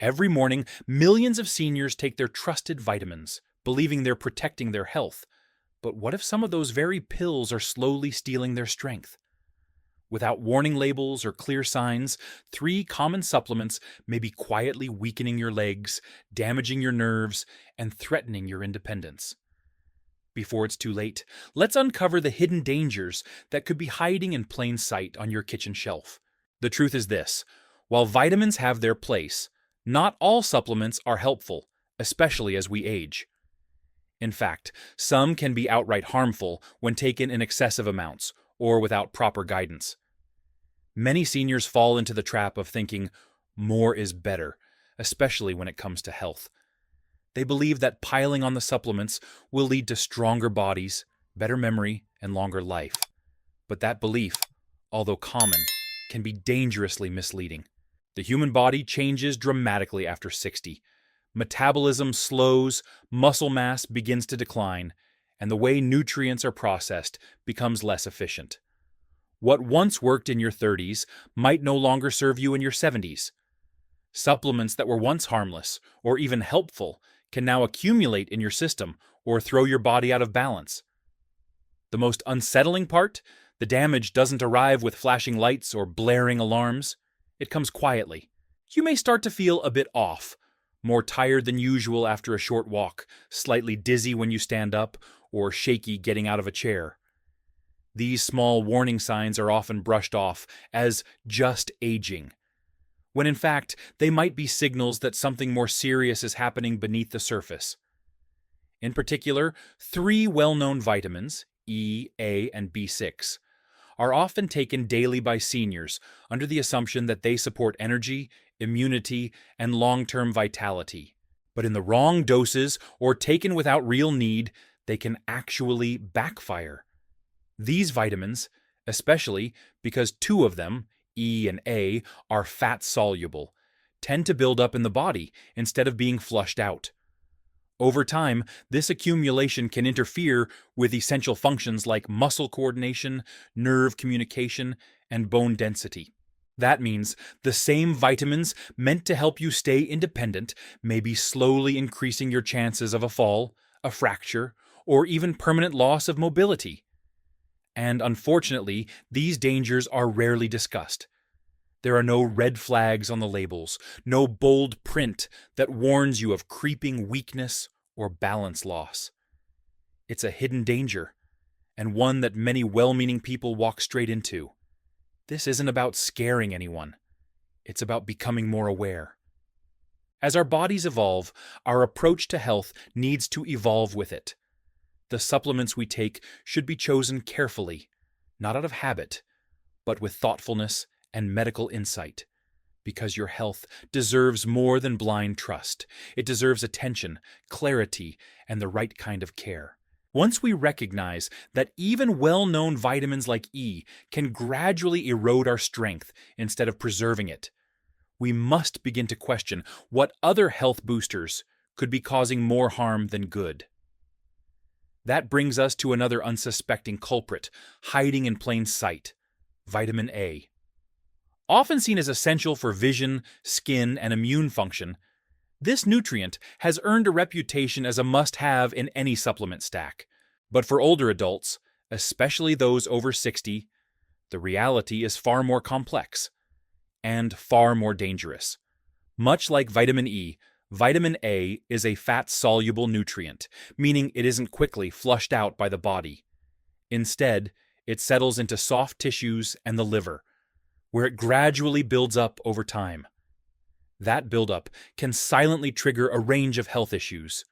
Every morning, millions of seniors take their trusted vitamins, believing they're protecting their health. But what if some of those very pills are slowly stealing their strength? Without warning labels or clear signs, three common supplements may be quietly weakening your legs, damaging your nerves, and threatening your independence. Before it's too late, let's uncover the hidden dangers that could be hiding in plain sight on your kitchen shelf. The truth is this: while vitamins have their place, not all supplements are helpful, especially as we age. In fact, some can be outright harmful when taken in excessive amounts or without proper guidance. Many seniors fall into the trap of thinking more is better, especially when it comes to health. They believe that piling on the supplements will lead to stronger bodies, better memory, and longer life. But that belief, although common, can be dangerously misleading. The human body changes dramatically after 60. Metabolism slows, muscle mass begins to decline, and the way nutrients are processed becomes less efficient. What once worked in your 30s might no longer serve you in your 70s. Supplements that were once harmless or even helpful can now accumulate in your system or throw your body out of balance. The most unsettling part: the damage doesn't arrive with flashing lights or blaring alarms. It comes quietly. You may start to feel a bit off, more tired than usual after a short walk, slightly dizzy when you stand up, or shaky getting out of a chair. These small warning signs are often brushed off as just aging, when in fact they might be signals that something more serious is happening beneath the surface. In particular, three well-known vitamins, E, A, and B6, are often taken daily by seniors under the assumption that they support energy, immunity, and long-term vitality. But in the wrong doses or taken without real need, they can actually backfire. These vitamins, especially because two of them, E and A, are fat-soluble, tend to build up in the body instead of being flushed out. Over time, this accumulation can interfere with essential functions like muscle coordination, nerve communication, and bone density. That means the same vitamins meant to help you stay independent may be slowly increasing your chances of a fall, a fracture, or even permanent loss of mobility. And unfortunately, these dangers are rarely discussed. There are no red flags on the labels, no bold print that warns you of creeping weakness or balance loss. It's a hidden danger, and one that many well-meaning people walk straight into. This isn't about scaring anyone. It's about becoming more aware. As our bodies evolve, our approach to health needs to evolve with it. The supplements we take should be chosen carefully, not out of habit, but with thoughtfulness and medical insight. Because your health deserves more than blind trust. It deserves attention, clarity, and the right kind of care. Once we recognize that even well-known vitamins like E can gradually erode our strength instead of preserving it, we must begin to question what other health boosters could be causing more harm than good. That brings us to another unsuspecting culprit, hiding in plain sight: vitamin A. Often seen as essential for vision, skin, and immune function, this nutrient has earned a reputation as a must-have in any supplement stack. But for older adults, especially those over 60, the reality is far more complex and far more dangerous. Much like vitamin E, vitamin A is a fat-soluble nutrient, meaning it isn't quickly flushed out by the body. Instead, it settles into soft tissues and the liver, where it gradually builds up over time. That buildup can silently trigger a range of health issues,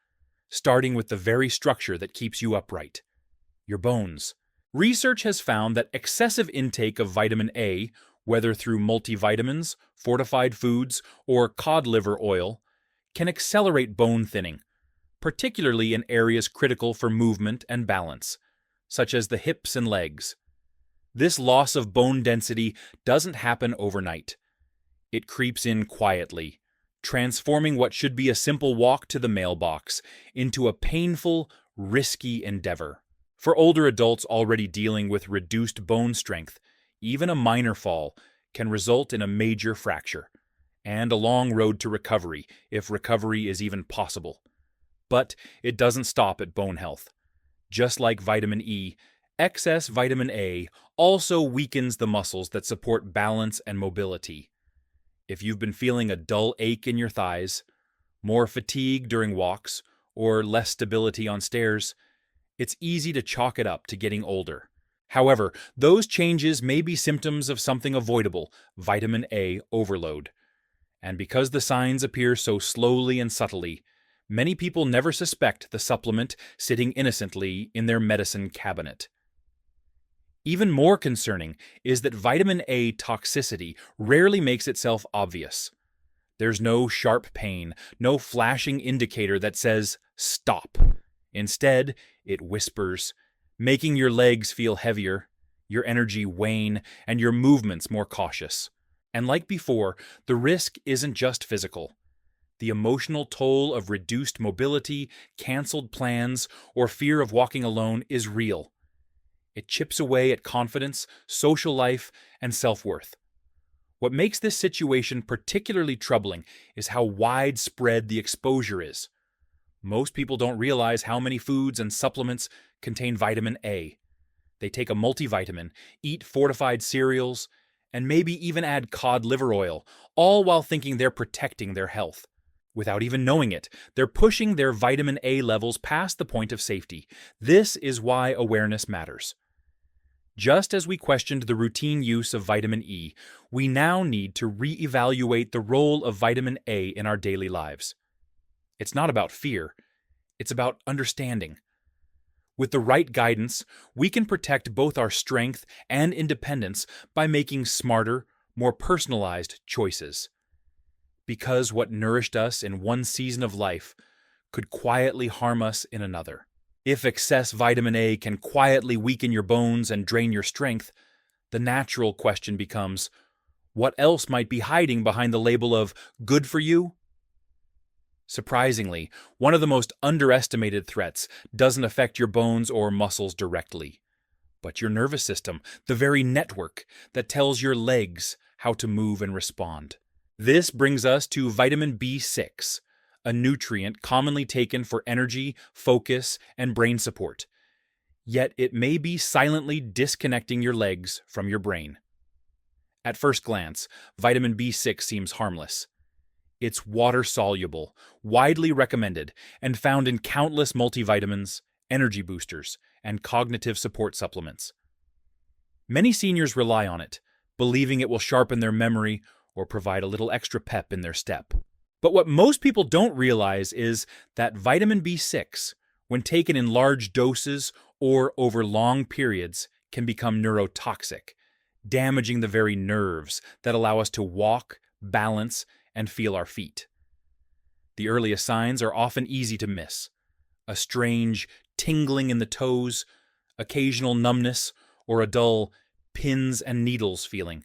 starting with the very structure that keeps you upright: your bones. Research has found that excessive intake of vitamin A, whether through multivitamins, fortified foods, or cod liver oil, can accelerate bone thinning, particularly in areas critical for movement and balance, such as the hips and legs. This loss of bone density doesn't happen overnight. It creeps in quietly, transforming what should be a simple walk to the mailbox into a painful, risky endeavor. For older adults already dealing with reduced bone strength, even a minor fall can result in a major fracture, and a long road to recovery, if recovery is even possible. But it doesn't stop at bone health. Just like vitamin E, excess vitamin A also weakens the muscles that support balance and mobility. If you've been feeling a dull ache in your thighs, more fatigue during walks, or less stability on stairs, it's easy to chalk it up to getting older. However, those changes may be symptoms of something avoidable, vitamin A overload. And because the signs appear so slowly and subtly, many people never suspect the supplement sitting innocently in their medicine cabinet. Even more concerning is that vitamin A toxicity rarely makes itself obvious. There's no sharp pain, no flashing indicator that says, "Stop." Instead, it whispers, making your legs feel heavier, your energy wane, and your movements more cautious. And like before, the risk isn't just physical. The emotional toll of reduced mobility, canceled plans, or fear of walking alone is real. It chips away at confidence, social life, and self-worth. What makes this situation particularly troubling is how widespread the exposure is. Most people don't realize how many foods and supplements contain vitamin A. They take a multivitamin, eat fortified cereals, and maybe even add cod liver oil, all while thinking they're protecting their health. Without even knowing it, they're pushing their vitamin A levels past the point of safety. This is why awareness matters. Just as we questioned the routine use of vitamin E, we now need to reevaluate the role of vitamin A in our daily lives. It's not about fear, it's about understanding. With the right guidance, we can protect both our strength and independence by making smarter, more personalized choices. Because what nourished us in one season of life could quietly harm us in another. If excess vitamin A can quietly weaken your bones and drain your strength, the natural question becomes, what else might be hiding behind the label of good for you? Surprisingly, one of the most underestimated threats doesn't affect your bones or muscles directly, but your nervous system, the very network that tells your legs how to move and respond. This brings us to vitamin B6, a nutrient commonly taken for energy, focus, and brain support. Yet it may be silently disconnecting your legs from your brain. At first glance, vitamin B6 seems harmless. It's water-soluble, widely recommended, and found in countless multivitamins, energy boosters, and cognitive support supplements. Many seniors rely on it, believing it will sharpen their memory or provide a little extra pep in their step. But what most people don't realize is that vitamin B6, when taken in large doses or over long periods, can become neurotoxic, damaging the very nerves that allow us to walk, balance, and feel our feet. The earliest signs are often easy to miss. A strange tingling in the toes, occasional numbness, or a dull pins and needles feeling.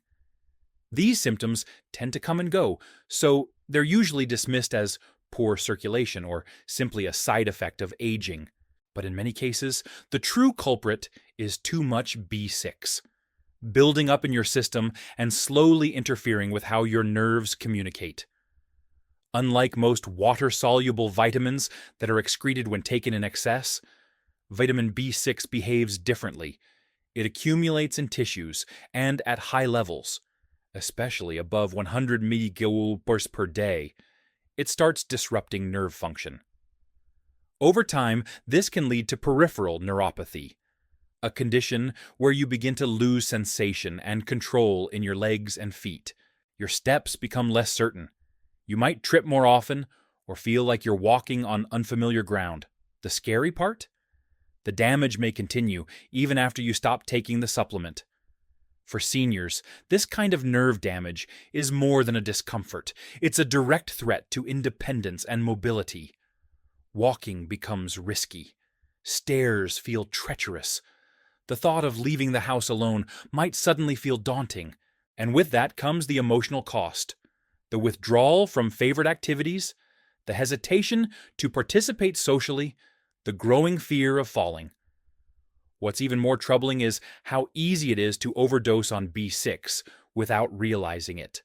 These symptoms tend to come and go, so they're usually dismissed as poor circulation or simply a side effect of aging. But in many cases, the true culprit is too much B6, building up in your system and slowly interfering with how your nerves communicate. Unlike most water-soluble vitamins that are excreted when taken in excess, vitamin B6 behaves differently. It accumulates in tissues and at high levels, especially above 100 millijoule per day. It starts disrupting nerve function. Over time, this can lead to peripheral neuropathy, a condition where you begin to lose sensation and control in your legs and feet. Your steps become less certain. You might trip more often or feel like you're walking on unfamiliar ground. The scary part? The damage may continue even after you stop taking the supplement. For seniors, this kind of nerve damage is more than a discomfort. It's a direct threat to independence and mobility. Walking becomes risky. Stairs feel treacherous. The thought of leaving the house alone might suddenly feel daunting. And with that comes the emotional cost. The withdrawal from favorite activities, the hesitation to participate socially, the growing fear of falling. What's even more troubling is how easy it is to overdose on B6 without realizing it.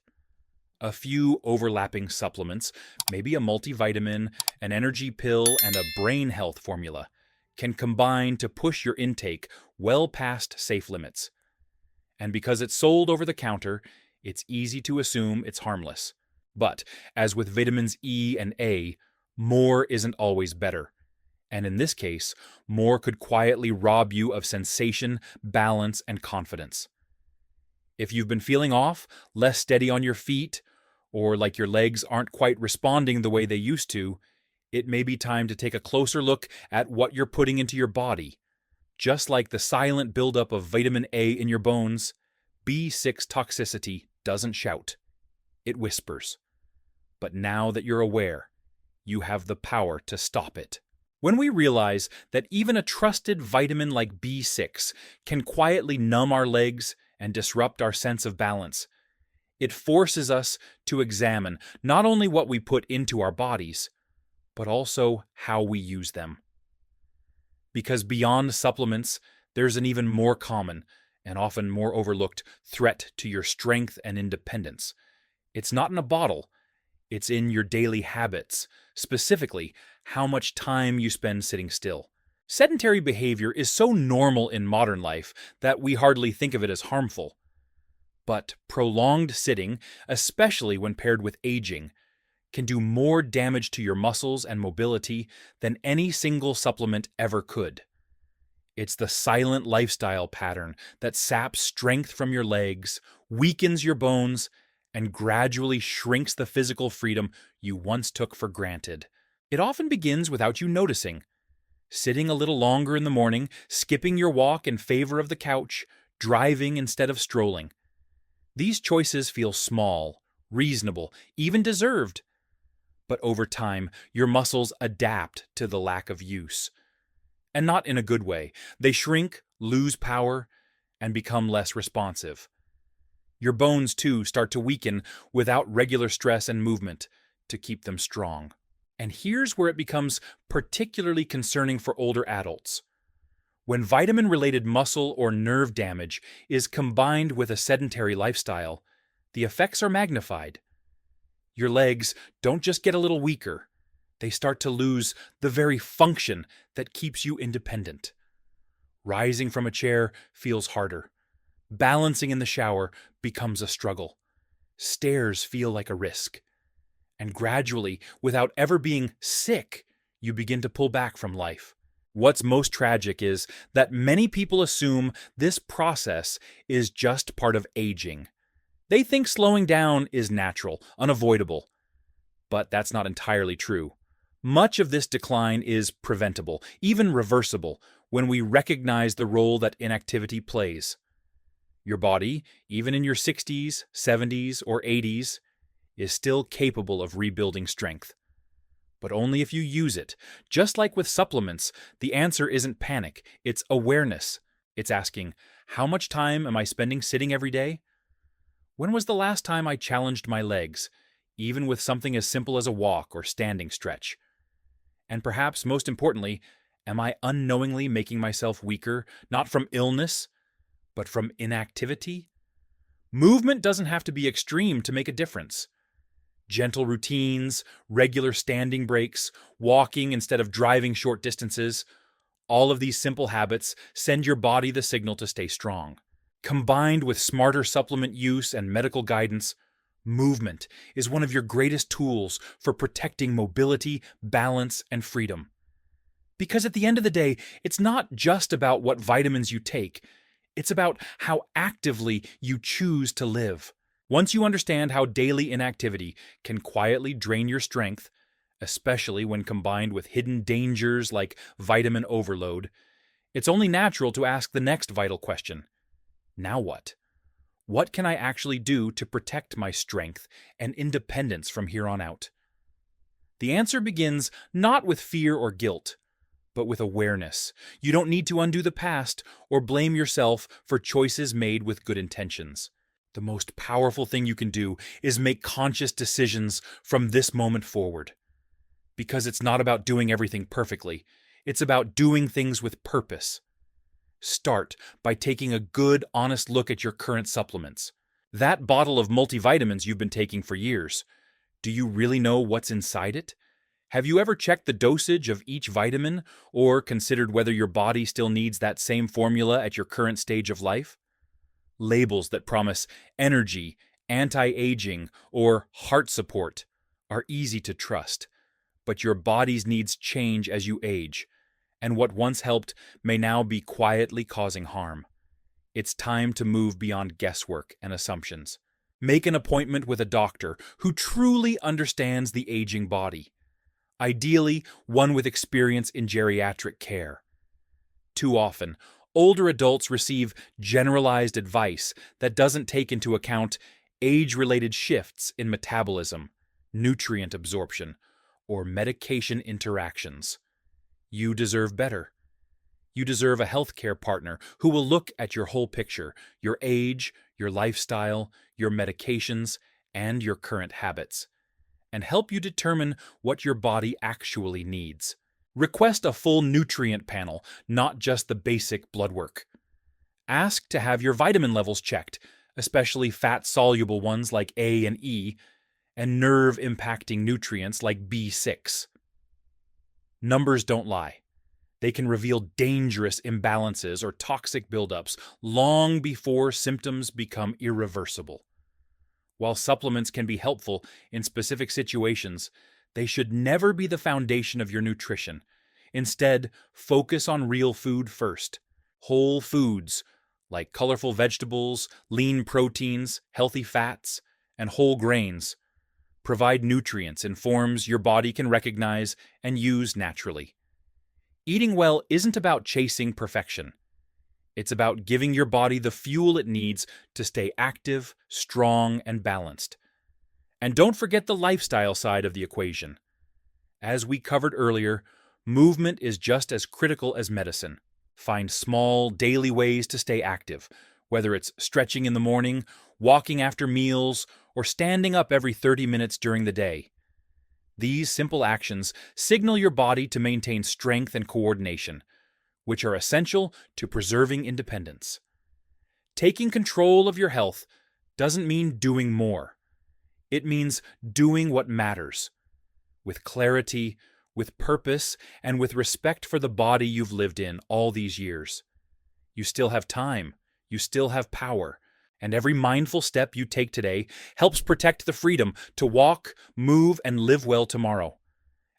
A few overlapping supplements, maybe a multivitamin, an energy pill, and a brain health formula, can combine to push your intake well past safe limits. And because it's sold over the counter, it's easy to assume it's harmless. But, as with vitamins E and A, more isn't always better. And in this case, more could quietly rob you of sensation, balance, and confidence. If you've been feeling off, less steady on your feet, or like your legs aren't quite responding the way they used to, it may be time to take a closer look at what you're putting into your body. Just like the silent buildup of vitamin A in your bones, B6 toxicity doesn't shout. It whispers. But now that you're aware, you have the power to stop it. When we realize that even a trusted vitamin like B6 can quietly numb our legs and disrupt our sense of balance, it forces us to examine not only what we put into our bodies, but also how we use them. Because beyond supplements, there's an even more common, and often more overlooked, threat to your strength and independence. It's not in a bottle, it's in your daily habits, specifically how much time you spend sitting still. Sedentary behavior is so normal in modern life that we hardly think of it as harmful. But prolonged sitting, especially when paired with aging, can do more damage to your muscles and mobility than any single supplement ever could. It's the silent lifestyle pattern that saps strength from your legs, weakens your bones, and gradually shrinks the physical freedom you once took for granted. It often begins without you noticing. Sitting a little longer in the morning, skipping your walk in favor of the couch, driving instead of strolling. These choices feel small, reasonable, even deserved. But over time, your muscles adapt to the lack of use. And not in a good way. They shrink, lose power, and become less responsive. Your bones, too, start to weaken without regular stress and movement to keep them strong. And here's where it becomes particularly concerning for older adults. When vitamin-related muscle or nerve damage is combined with a sedentary lifestyle, the effects are magnified. Your legs don't just get a little weaker, they start to lose the very function that keeps you independent. Rising from a chair feels harder. Balancing in the shower becomes a struggle. Stairs feel like a risk. And gradually, without ever being sick, you begin to pull back from life. What's most tragic is that many people assume this process is just part of aging. They think slowing down is natural, unavoidable. But that's not entirely true. Much of this decline is preventable, even reversible, when we recognize the role that inactivity plays. Your body, even in your 60s, 70s, or 80s, is still capable of rebuilding strength. But only if you use it. Just like with supplements, the answer isn't panic, it's awareness. It's asking, how much time am I spending sitting every day? When was the last time I challenged my legs, even with something as simple as a walk or standing stretch? And perhaps most importantly, am I unknowingly making myself weaker, not from illness, but from inactivity? Movement doesn't have to be extreme to make a difference. Gentle routines, regular standing breaks, walking instead of driving short distances, all of these simple habits send your body the signal to stay strong. Combined with smarter supplement use and medical guidance, movement is one of your greatest tools for protecting mobility, balance, and freedom. Because at the end of the day, it's not just about what vitamins you take, it's about how actively you choose to live. Once you understand how daily inactivity can quietly drain your strength, especially when combined with hidden dangers like vitamin overload, it's only natural to ask the next vital question. Now what? What can I actually do to protect my strength and independence from here on out? The answer begins not with fear or guilt, but with awareness. You don't need to undo the past or blame yourself for choices made with good intentions. The most powerful thing you can do is make conscious decisions from this moment forward. Because it's not about doing everything perfectly, it's about doing things with purpose. Start by taking a good, honest look at your current supplements. That bottle of multivitamins you've been taking for years, do you really know what's inside it? Have you ever checked the dosage of each vitamin or considered whether your body still needs that same formula at your current stage of life? Labels that promise energy, anti-aging, or heart support are easy to trust, but your body's needs change as you age, and what once helped may now be quietly causing harm. It's time to move beyond guesswork and assumptions. Make an appointment with a doctor who truly understands the aging body. Ideally, one with experience in geriatric care. Too often, older adults receive generalized advice that doesn't take into account age-related shifts in metabolism, nutrient absorption, or medication interactions. You deserve better. You deserve a healthcare partner who will look at your whole picture, your age, your lifestyle, your medications, and your current habits, and help you determine what your body actually needs. Request a full nutrient panel, not just the basic blood work. Ask to have your vitamin levels checked, especially fat-soluble ones like A and E, and nerve-impacting nutrients like B6. Numbers don't lie. They can reveal dangerous imbalances or toxic buildups long before symptoms become irreversible. While supplements can be helpful in specific situations, they should never be the foundation of your nutrition. Instead, focus on real food first. Whole foods, like colorful vegetables, lean proteins, healthy fats, and whole grains, provide nutrients in forms your body can recognize and use naturally. Eating well isn't about chasing perfection. It's about giving your body the fuel it needs to stay active, strong, and balanced. And don't forget the lifestyle side of the equation. As we covered earlier, movement is just as critical as medicine. Find small, daily ways to stay active, whether it's stretching in the morning, walking after meals, or standing up every 30 minutes during the day. These simple actions signal your body to maintain strength and coordination, which are essential to preserving independence. Taking control of your health doesn't mean doing more. It means doing what matters, with clarity, with purpose, and with respect for the body you've lived in all these years. You still have time, you still have power, and every mindful step you take today helps protect the freedom to walk, move, and live well tomorrow.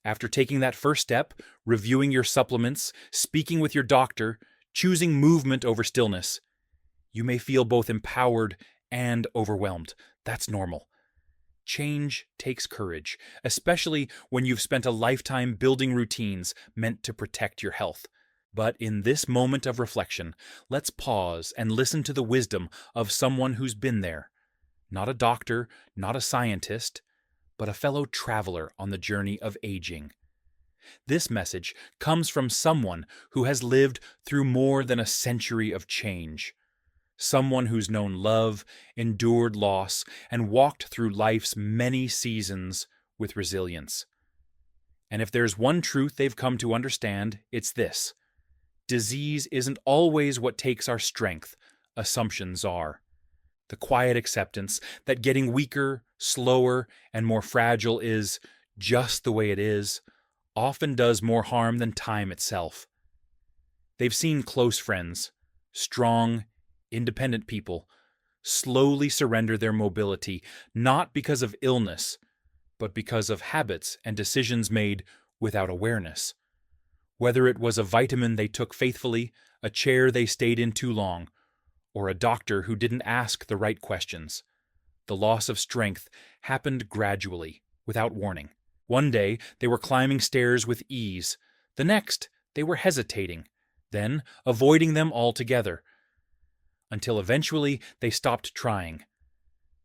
After taking that first step, reviewing your supplements, speaking with your doctor, choosing movement over stillness, you may feel both empowered and overwhelmed. That's normal. Change takes courage, especially when you've spent a lifetime building routines meant to protect your health. But in this moment of reflection, let's pause and listen to the wisdom of someone who's been there. Not a doctor, not a scientist, but a fellow traveler on the journey of aging. This message comes from someone who has lived through more than a century of change. Someone who's known love, endured loss, and walked through life's many seasons with resilience. And if there's one truth they've come to understand, it's this: disease isn't always what takes our strength, assumptions are. The quiet acceptance that getting weaker, slower, and more fragile is just the way it is often does more harm than time itself. They've seen close friends, strong, independent people, slowly surrender their mobility, not because of illness, but because of habits and decisions made without awareness. Whether it was a vitamin they took faithfully, a chair they stayed in too long, or a doctor who didn't ask the right questions, the loss of strength happened gradually, without warning. One day, they were climbing stairs with ease. The next, they were hesitating, then avoiding them altogether, until eventually they stopped trying.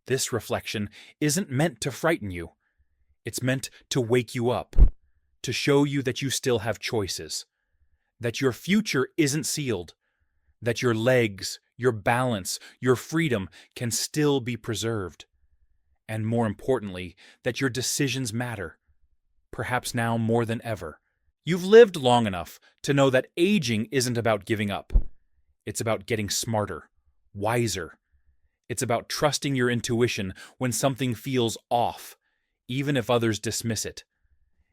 This reflection isn't meant to frighten you. It's meant to wake you up, to show you that you still have choices, that your future isn't sealed, that your legs, your balance, your freedom can still be preserved, and more importantly, that your decisions matter, perhaps now more than ever. You've lived long enough to know that aging isn't about giving up. It's about getting smarter, wiser. It's about trusting your intuition when something feels off, even if others dismiss it.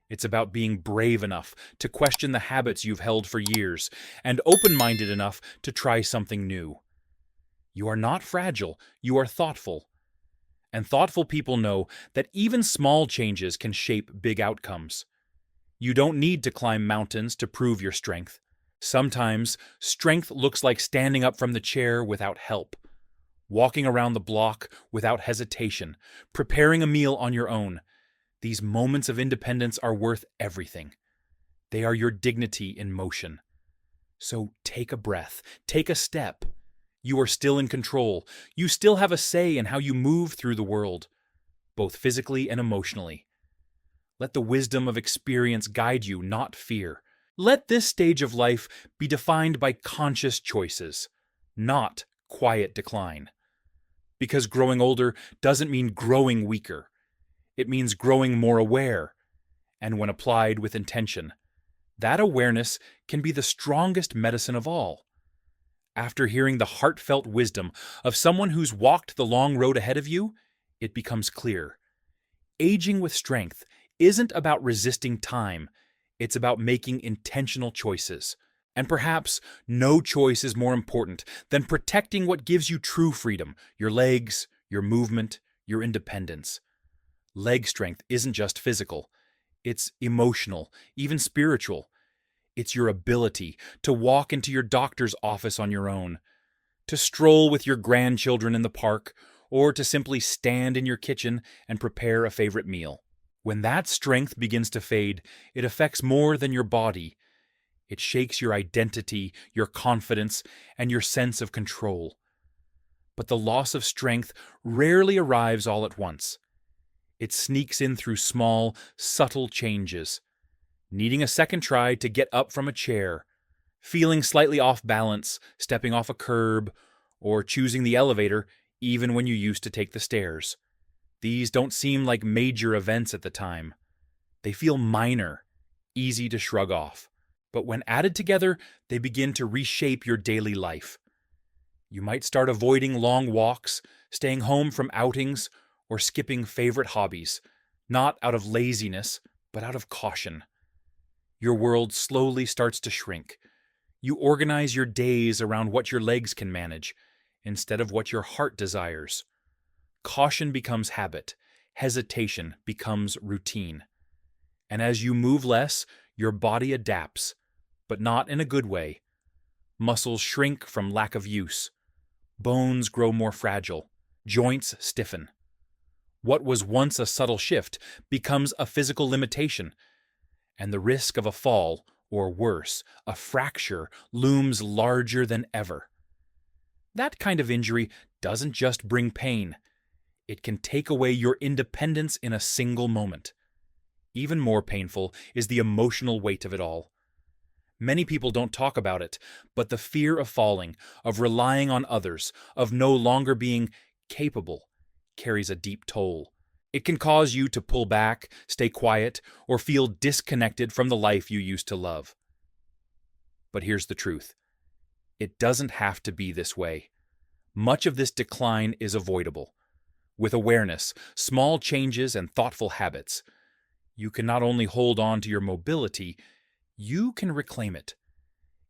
It's about being brave enough to question the habits you've held for years and open-minded enough to try something new. You are not fragile, you are thoughtful. And thoughtful people know that even small changes can shape big outcomes. You don't need to climb mountains to prove your strength. Sometimes, strength looks like standing up from the chair without help, walking around the block without hesitation, preparing a meal on your own. These moments of independence are worth everything. They are your dignity in motion. So take a breath, take a step. You are still in control. You still have a say in how you move through the world, both physically and emotionally. Let the wisdom of experience guide you, not fear. Let this stage of life be defined by conscious choices, not quiet decline. Because growing older doesn't mean growing weaker. It means growing more aware, and when applied with intention, that awareness can be the strongest medicine of all. After hearing the heartfelt wisdom of someone who's walked the long road ahead of you, it becomes clear. Aging with strength isn't about resisting time, it's about making intentional choices. And perhaps no choice is more important than protecting what gives you true freedom, your legs, your movement, your independence. Leg strength isn't just physical, it's emotional, even spiritual. It's your ability to walk into your doctor's office on your own, to stroll with your grandchildren in the park, or to simply stand in your kitchen and prepare a favorite meal. When that strength begins to fade, it affects more than your body. It shakes your identity, your confidence, and your sense of control. But the loss of strength rarely arrives all at once. It sneaks in through small, subtle changes. Needing a second try to get up from a chair, feeling slightly off balance, stepping off a curb, or choosing the elevator even when you used to take the stairs. These don't seem like major events at the time. They feel minor, easy to shrug off. But when added together, they begin to reshape your daily life. You might start avoiding long walks, staying home from outings, or skipping favorite hobbies, not out of laziness, but out of caution. Your world slowly starts to shrink. You organize your days around what your legs can manage, instead of what your heart desires. Caution becomes habit. Hesitation becomes routine. And as you move less, your body adapts, but not in a good way. Muscles shrink from lack of use. Bones grow more fragile. Joints stiffen. What was once a subtle shift becomes a physical limitation, and the risk of a fall, or worse, a fracture, looms larger than ever. That kind of injury doesn't just bring pain. It can take away your independence in a single moment. Even more painful is the emotional weight of it all. Many people don't talk about it, but the fear of falling, of relying on others, of no longer being capable, carries a deep toll. It can cause you to pull back, stay quiet, or feel disconnected from the life you used to love. But here's the truth. It doesn't have to be this way. Much of this decline is avoidable. With awareness, small changes, and thoughtful habits, you can not only hold on to your mobility, you can reclaim it.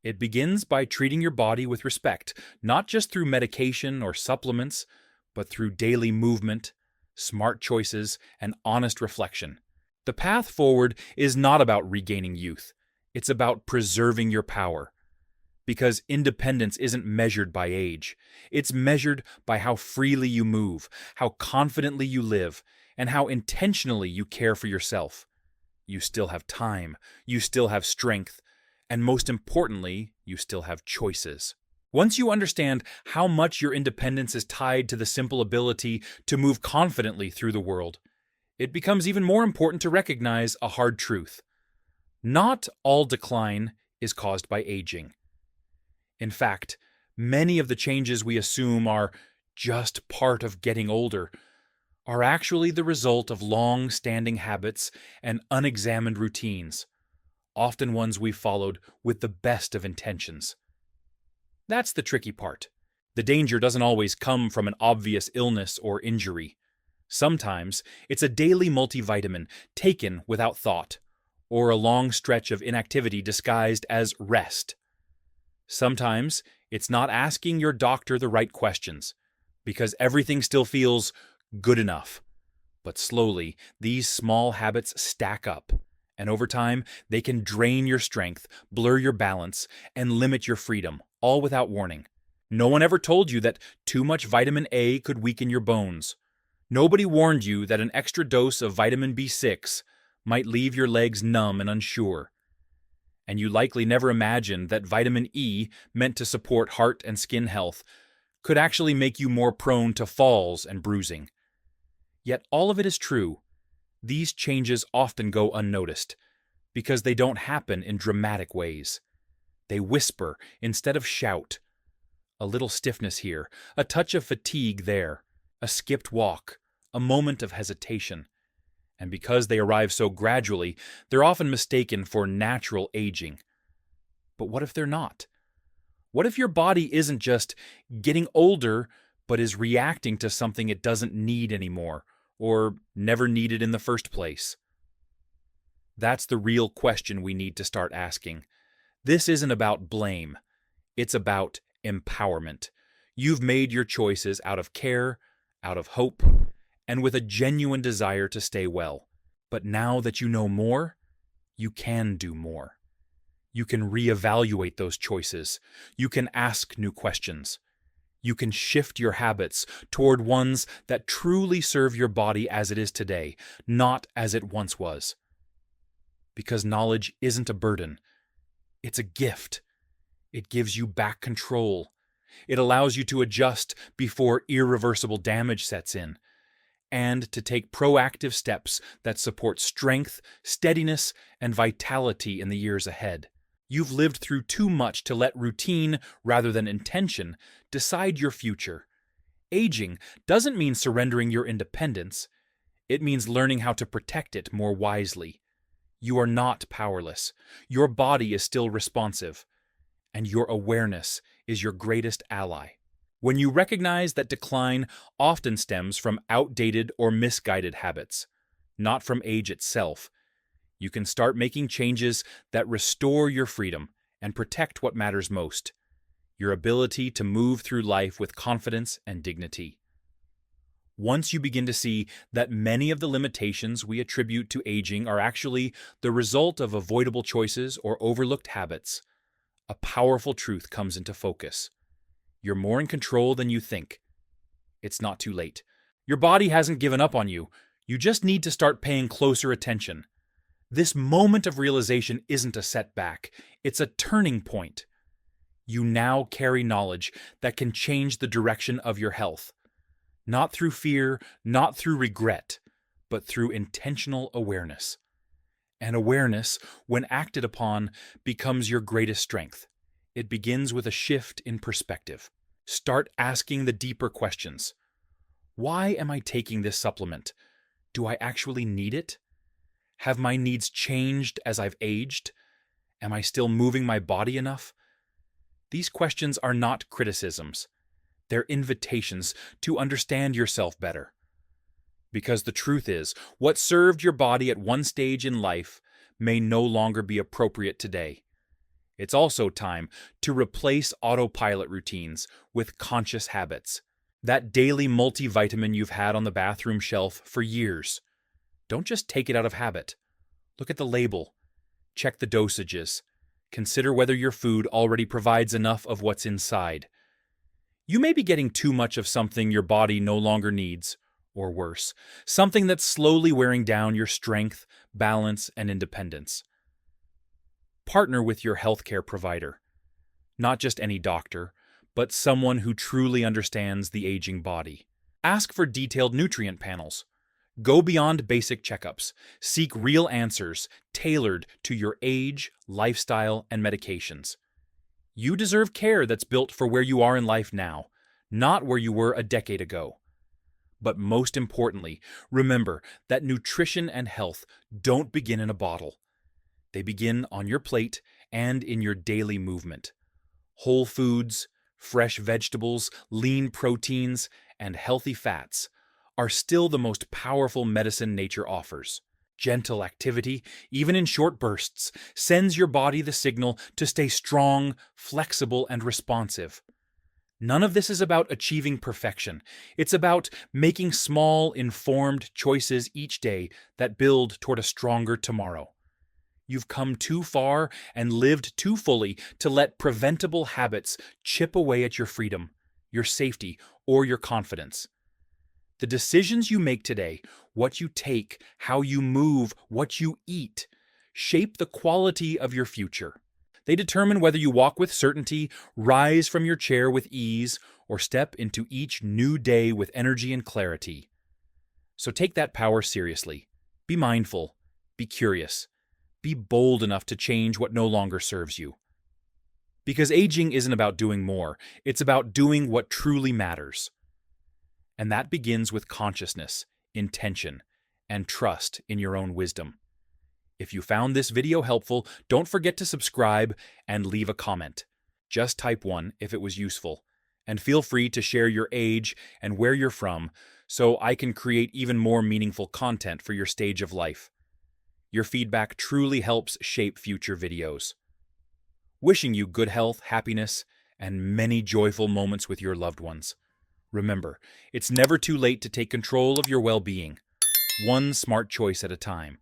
It begins by treating your body with respect, not just through medication or supplements, but through daily movement, smart choices, and honest reflection. The path forward is not about regaining youth. It's about preserving your power. Because independence isn't measured by age. It's measured by how freely you move, how confidently you live, and how intentionally you care for yourself. You still have time, you still have strength, and most importantly, you still have choices. Once you understand how much your independence is tied to the simple ability to move confidently through the world, it becomes even more important to recognize a hard truth. Not all decline is caused by aging. In fact, many of the changes we assume are just part of getting older are actually the result of long-standing habits and unexamined routines, often ones we followed with the best of intentions. That's the tricky part. The danger doesn't always come from an obvious illness or injury. Sometimes it's a daily multivitamin taken without thought, or a long stretch of inactivity disguised as rest. Sometimes it's not asking your doctor the right questions, because everything still feels good enough. But slowly, these small habits stack up, and over time, they can drain your strength, blur your balance, and limit your freedom, all without warning. No one ever told you that too much vitamin A could weaken your bones. Nobody warned you that an extra dose of vitamin B6 might leave your legs numb and unsure. And you likely never imagined that vitamin E, meant to support heart and skin health, could actually make you more prone to falls and bruising. Yet all of it is true. These changes often go unnoticed, because they don't happen in dramatic ways. They whisper instead of shout. A little stiffness here, a touch of fatigue there, a skipped walk, a moment of hesitation. And because they arrive so gradually, they're often mistaken for natural aging. But what if they're not? What if your body isn't just getting older, but is reacting to something it doesn't need anymore, or never needed in the first place? That's the real question we need to start asking. This isn't about blame. It's about empowerment. You've made your choices out of care, out of hope, and with a genuine desire to stay well. But now that you know more, you can do more. You can reevaluate those choices. You can ask new questions. You can shift your habits toward ones that truly serve your body as it is today, not as it once was. Because knowledge isn't a burden. It's a gift. It gives you back control. It allows you to adjust before irreversible damage sets in, and to take proactive steps that support strength, steadiness, and vitality in the years ahead. You've lived through too much to let routine, rather than intention, decide your future. Aging doesn't mean surrendering your independence. It means learning how to protect it more wisely. You are not powerless. Your body is still responsive, and your awareness is your greatest ally. When you recognize that decline often stems from outdated or misguided habits, not from age itself, you can start making changes that restore your freedom and protect what matters most: your ability to move through life with confidence and dignity. Once you begin to see that many of the limitations we attribute to aging are actually the result of avoidable choices or overlooked habits, a powerful truth comes into focus. You're more in control than you think. It's not too late. Your body hasn't given up on you. You just need to start paying closer attention. This moment of realization isn't a setback. It's a turning point. You now carry knowledge that can change the direction of your health. Not through fear, not through regret, but through intentional awareness. And awareness, when acted upon, becomes your greatest strength. It begins with a shift in perspective. Start asking the deeper questions. Why am I taking this supplement? Do I actually need it? Have my needs changed as I've aged? Am I still moving my body enough? These questions are not criticisms. They're invitations to understand yourself better. Because the truth is, what served your body at one stage in life may no longer be appropriate today. It's also time to replace autopilot routines with conscious habits. That daily multivitamin you've had on the bathroom shelf for years. Don't just take it out of habit. Look at the label. Check the dosages. Consider whether your food already provides enough of what's inside. You may be getting too much of something your body no longer needs, or worse, something that's slowly wearing down your strength, balance, and independence. Partner with your healthcare provider. Not just any doctor, but someone who truly understands the aging body. Ask for detailed nutrient panels. Go beyond basic checkups. Seek real answers tailored to your age, lifestyle, and medications. You deserve care that's built for where you are in life now, not where you were a decade ago. But most importantly, remember that nutrition and health don't begin in a bottle. They begin on your plate and in your daily movement. Whole foods, Fresh vegetables, lean proteins, and healthy fats are still the most powerful medicine nature offers. Gentle activity, even in short bursts, sends your body the signal to stay strong, flexible, and responsive. None of this is about achieving perfection. It's about making small, informed choices each day that build toward a stronger tomorrow. You've come too far and lived too fully to let preventable habits chip away at your freedom, your safety, or your confidence. The decisions you make today, what you take, how you move, what you eat, shape the quality of your future. They determine whether you walk with certainty, rise from your chair with ease, or step into each new day with energy and clarity. So take that power seriously. Be mindful. Be curious. Be bold enough to change what no longer serves you. Because aging isn't about doing more, it's about doing what truly matters. And that begins with consciousness, intention, and trust in your own wisdom. If you found this video helpful, don't forget to subscribe and leave a comment. Just type one if it was useful. And feel free to share your age and where you're from so I can create even more meaningful content for your stage of life. Your feedback truly helps shape future videos. Wishing you good health, happiness, and many joyful moments with your loved ones. Remember, it's never too late to take control of your well-being, one smart choice at a time.